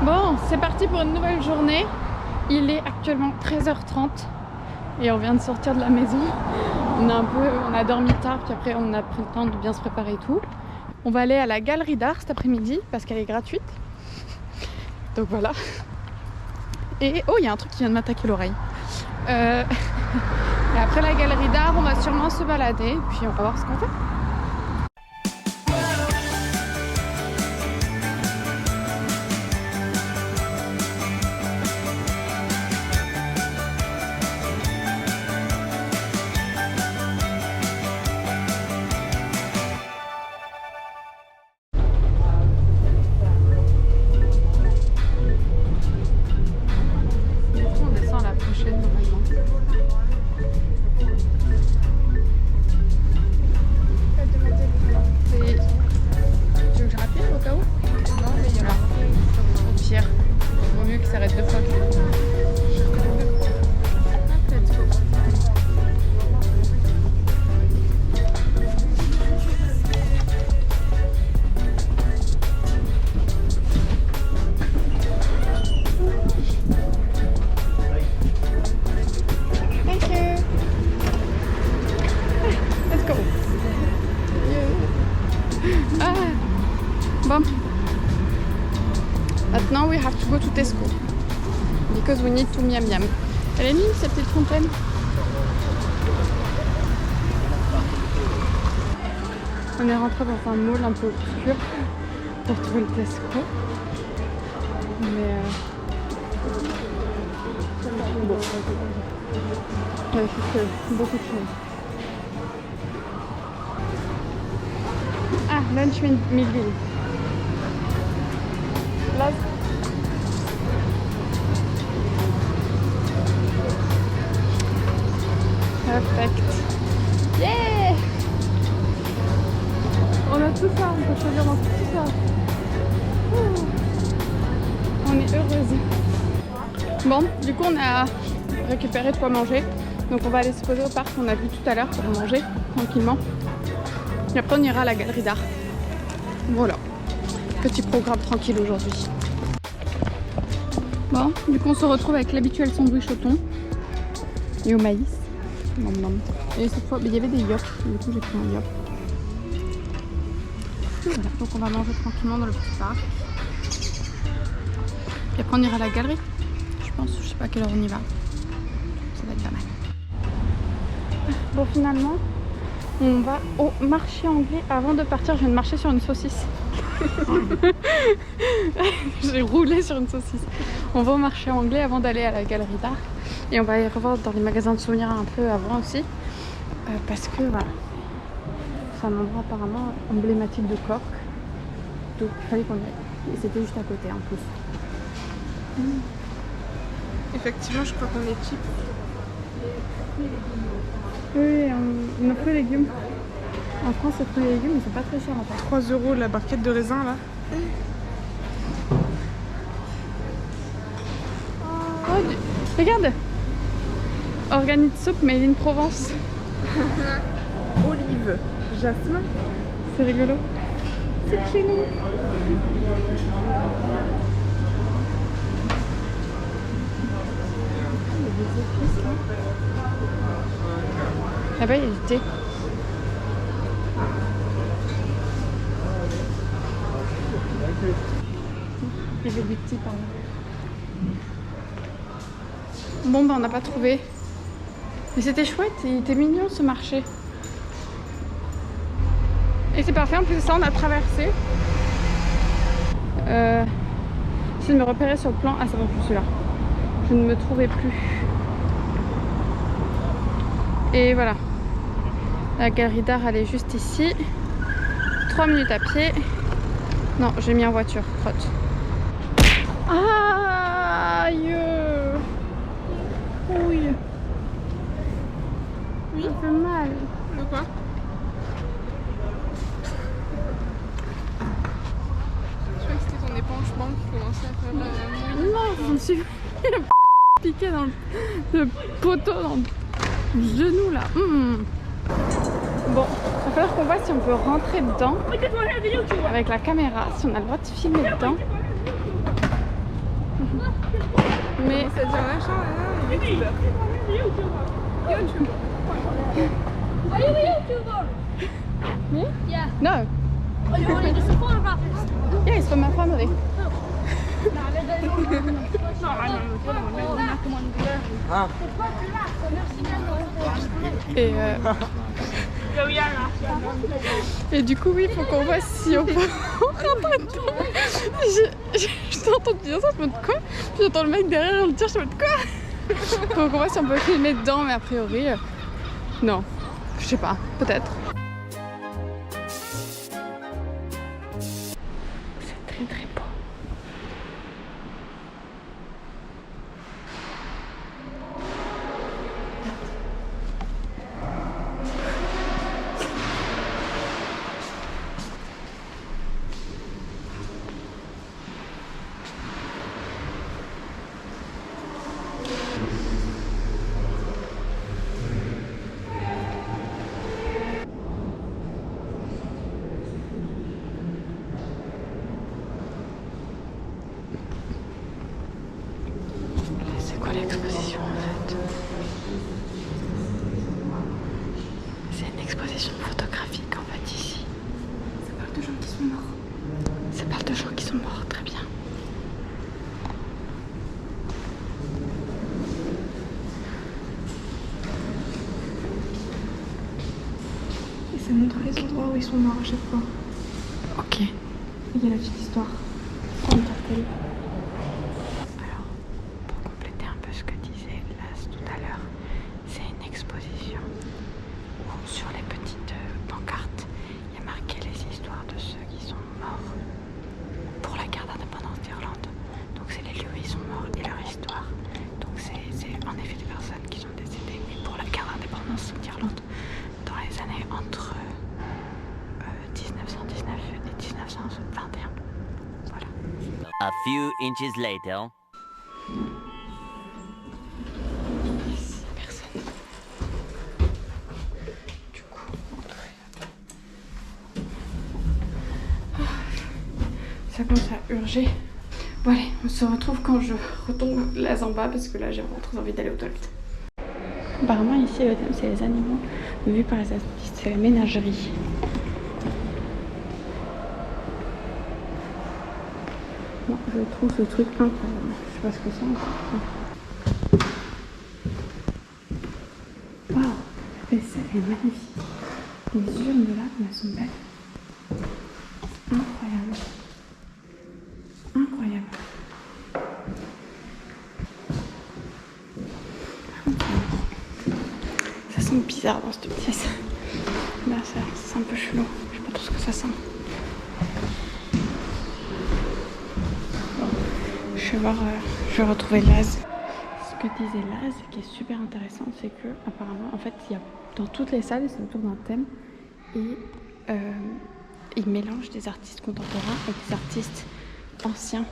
Bon, c'est parti pour une nouvelle journée. Il est actuellement 13h30 et on vient de sortir de la maison. On a dormi tard, puis après on a pris le temps de bien se préparer et tout. On va aller à la galerie d'art cet après-midi parce qu'elle est gratuite. Donc voilà. Et oh, il y a un truc qui vient de m'attaquer l'oreille. Et après la galerie d'art, on va sûrement se balader, puis on va voir ce qu'on fait. On descend à la prochaine normalement. Tu veux que je rapide au cas où? Non, mais il y en a au pire. Il vaut mieux qu'il s'arrête 2 fois. Let's go. Thank you. Let's go. Ah. Bon. Maintenant, we have to go to Tesco because we need to miam miam. Elle est nulle cette petite fontaine. On est rentré dans un mall un peu obscur pour trouver le Tesco. Mais bon, il y a beaucoup de choses. Ah, lunch Millville. Là. Perfect. Yeah! On a tout ça, on peut choisir dans tout ça. Ouh. On est heureuse. Bon, du coup on a récupéré de quoi manger. Donc on va aller se poser au parc qu'on a vu tout à l'heure pour manger tranquillement. Et après on ira à la galerie d'art. Voilà. Petit programme tranquille aujourd'hui. Bon, du coup on se retrouve avec l'habituel sandwich au thon et au maïs. Nom, nom. Et cette fois, il y avait des yop. Du coup j'ai pris un yop. Voilà, donc on va manger tranquillement dans le petit parc. Et après on ira à la galerie. Je pense, je sais pas à quelle heure on y va. Ça va être pas mal. Bon, finalement, on va au marché anglais. Avant de partir, je viens de marcher sur une saucisse. J'ai roulé sur une saucisse. On va au marché anglais avant d'aller à la galerie d'art. Et on va aller revoir dans les magasins de souvenirs un peu avant aussi. Parce que voilà, c'est un endroit apparemment emblématique de Cork. Donc il fallait qu'on y aille. Et c'était juste à côté en plus. Effectivement, je crois qu'on est cheap. Oui, nos fruits et légumes. En France, les fruits et légumes, ils sont pas très chers en fait. 3 € la barquette de raisin là. Oh, regarde! Organic soup made in Provence. Olive, jasmin. C'est rigolo. C'est chez nous. Il y a des épices là. Là-bas, il y a du thé. Il y avait du thé, pardon. Bon, bah, on n'a pas trouvé. Mais c'était chouette, il était mignon ce marché. Et c'est parfait, en plus de ça, on a traversé. J'essaie de me repérer sur le plan. Ah, c'est bon, je suis là. Je ne me trouvais plus. Et voilà. La galerie d'art, elle est juste ici. 3 minutes à pied. Non, j'ai mis en voiture, crotte. Aïe! Oui. Oui. Ça fait mal. De quoi? Je crois que c'était ton épanchement qui commençait à faire mouille. Non, je me suis piqué dans le poteau, dans le genou là. Bon, il va falloir qu'on voit si on peut rentrer dedans avec la caméra, si on a le droit de filmer dedans. c'est-à-dire machin, youtubeur. Are you a YouTuber? Me? Yeah. No. Are you only just a photographer? Yeah, it's for my family. Et du coup, oui, il faut qu'on voit si on peut rentrer dedans. Je t'ai entendu dire ça, je me dis quoi? Puis j'entends le mec derrière me dire, je me dis quoi? Faut qu'on voit si on peut filmer dedans, mais a priori, non. Je sais pas, peut-être. C'est très très beau. C'est quoi l'exposition en fait? C'est une exposition photographique en fait ici. Ça parle de gens qui sont morts. Ça parle de gens qui sont morts, très bien. Et ça montre les endroits où ils sont morts à chaque fois. Ok. Il y a la petite histoire. Prends le cartel. Alors, pour compléter un peu ce que disait Las tout à l'heure, c'est une exposition où sur les petites pancartes, il y a marqué les histoires de ceux qui sont morts pour la guerre d'indépendance d'Irlande. Donc c'est les lieux où ils sont morts et leur histoire. Donc c'est en effet des personnes qui sont décédées, mais pour la guerre d'indépendance d'Irlande dans les années entre 1919 et 1921. Voilà. A few inches later. Personne. Du coup, ça commence à urger. Bon allez, on se retrouve quand je retombe là en bas parce que là j'ai vraiment très envie d'aller aux toilettes. Apparemment ici le thème c'est les animaux vus par les artistes, c'est la ménagerie. Bon, je trouve ce truc incroyable. Je sais pas ce que c'est encore. Waouh, mais ça est magnifique. Les urnes de là, elles sont belles. Incroyable. Incroyable. Ça sent bizarre dans cette pièce. Là, c'est un peu chelou. Je sais pas trop ce que ça sent. Je vais retrouver Laz. Ce que disait Laz, qui est super intéressant, c'est que apparemment, en fait, il y a dans toutes les salles, c'est autour d'un thème, et ils mélangent des artistes contemporains et des artistes anciens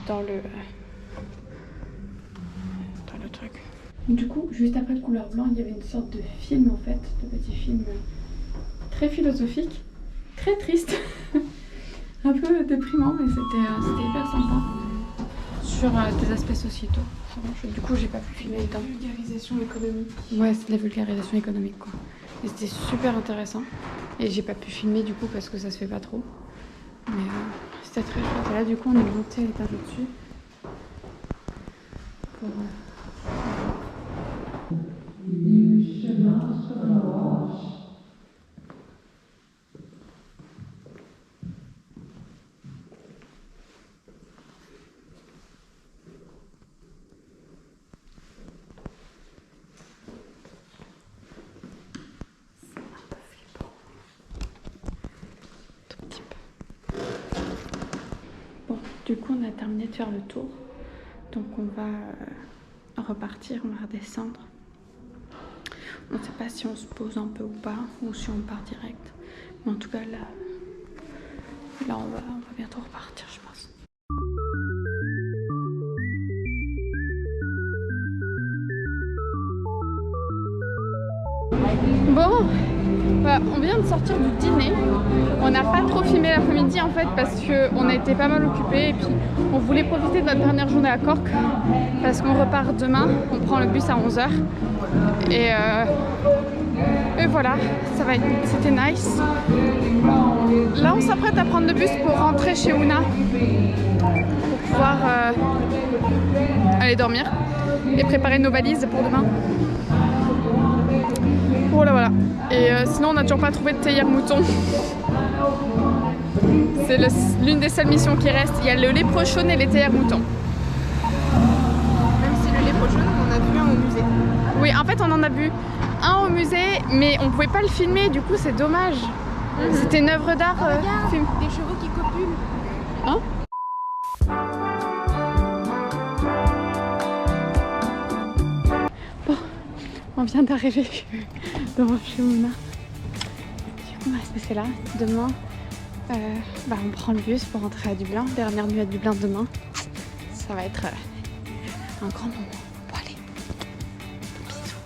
dans le truc. Du coup, juste après le couleur blanc, il y avait une sorte de film en fait, de petit film très philosophique, très triste. Un peu déprimant, mais c'était hyper sympa. Sur des aspects sociétaux. Du coup, j'ai pas pu filmer dedans. Vulgarisation économique. Ouais, c'est de la vulgarisation économique, quoi. Et c'était super intéressant. Et j'ai pas pu filmer, du coup, parce que ça se fait pas trop. Mais c'était très chouette. Et là, du coup, on est monté à l'étage au-dessus. Pour... Bon, du coup, on a terminé de faire le tour. Donc, on va repartir, on va redescendre. On ne sait pas si on se pose un peu ou pas, ou si on part direct. Mais en tout cas, là on va bientôt repartir, je pense. Bon, voilà, on vient de sortir du dîner. On n'a pas trop filmé l'après-midi en fait parce qu'on a été pas mal occupés et puis on voulait profiter notre dernière journée à Cork parce qu'on repart demain, on prend le bus à 11h et voilà, c'était nice. Là on s'apprête à prendre le bus pour rentrer chez Ouna pour pouvoir aller dormir et préparer nos valises pour demain. Voilà. Et sinon on n'a toujours pas trouvé de théière mouton. C'est l'une des seules missions qui reste. Il y a le léprochaune et les théières moutons. Même si le léprochaune, on en a vu un au musée. Oui, en fait on en a vu un au musée, mais on pouvait pas le filmer, du coup c'est dommage. C'était une œuvre d'art. Regarde, des chevaux qui copulent. Hein? Bon, on vient d'arriver devant chez Ouna. Du coup on va se passer là. Demain, on prend le bus pour rentrer à Dublin. Dernière nuit à Dublin demain. Ça va être un grand moment. Bon allez, bisous.